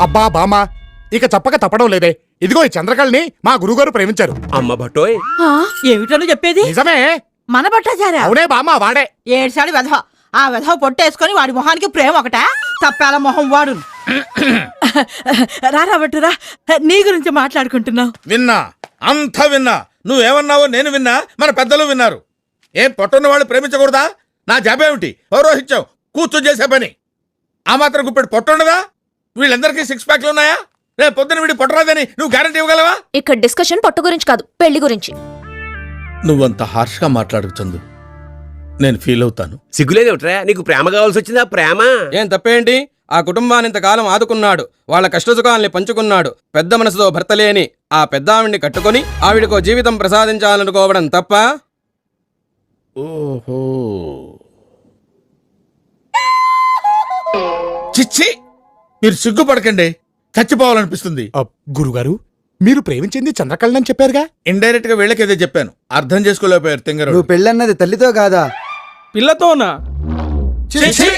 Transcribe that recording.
అబ్బా బామా ఇక చెప్పక తప్పడం లేదే. ఇదిగో ఈ చంద్రకళని మా గురుగారు ప్రేమించారు. అమ్మ బట్టోయ్, ఏమిటో చెప్పేది? నిజమే. మన బట్టాచారా? అవునే బామా, వాడే. ఏడ్చాడు వెధవ. ఆ వెధవ పొట్టేసుకొని వాడి మొహానికి ప్రేమ ఒకట తప్పాల మొహం వాడు. రారా బట్టురా, నీ గురించి మాట్లాడుకుంటున్నావు. విన్నా, అంతా విన్నా. నువ్వేమన్నావో నేను విన్నా, మన పెద్దలు విన్నారు. ఏం పొట్టున్న వాళ్ళు ప్రేమించకూడదా? నా జాబేమిటి? పౌరోహిత్యం, కూర్చొని చేసే పని. ఆ మాత్రం గుప్పెడు పొట్టుండదా? వీళ్ళందరికీ 6 ప్యాక్లు ఉన్నాయా? రేపు పొద్దున వీడి పొట్టరాదని నువ్వు గ్యారంటీ ఇవ్వగలవా? ఇక్కడ డిస్కషన్ పొట్టు గురించి కాదు, పెళ్లి గురించి. నువ్వంత హార్ష్గా మాట్లాడు చందు, నేను ఫీల్ అవుతాను. సిగ్గులేదేమిట్రా? నీకు ప్రేమ కావాల్సి వచ్చిందా? ప్రేమ ఏం తప్పేంటి? ఆ కుటుంబాన్ని ఇంతకాలం ఆదుకున్నాడు, వాళ్ళ కష్టసుఖాల్ని పంచుకున్నాడు. పెద్ద మనసుతో భర్త లేని ఆ పెద్ద ఆవిడ్ని కట్టుకుని ఆవిడకో జీవితం ప్రసాదించాలనుకోవడం తప్ప? ఓహో, చిచ్చి, మీరు సిగ్గుపడకండి, చచ్చిపోవాలనిపిస్తుంది. గురుగారు, మీరు ప్రేమించింది చంద్రకళని చెప్పారుగా. ఇండైరెక్ట్ గా వీళ్ళకేదే చెప్పాను, అర్థం చేసుకోలేకపోయారు తింగరు. నువ్వు పెళ్ళన్నది తల్లితో కాదా? పిల్లతోనా? చిచ్చి.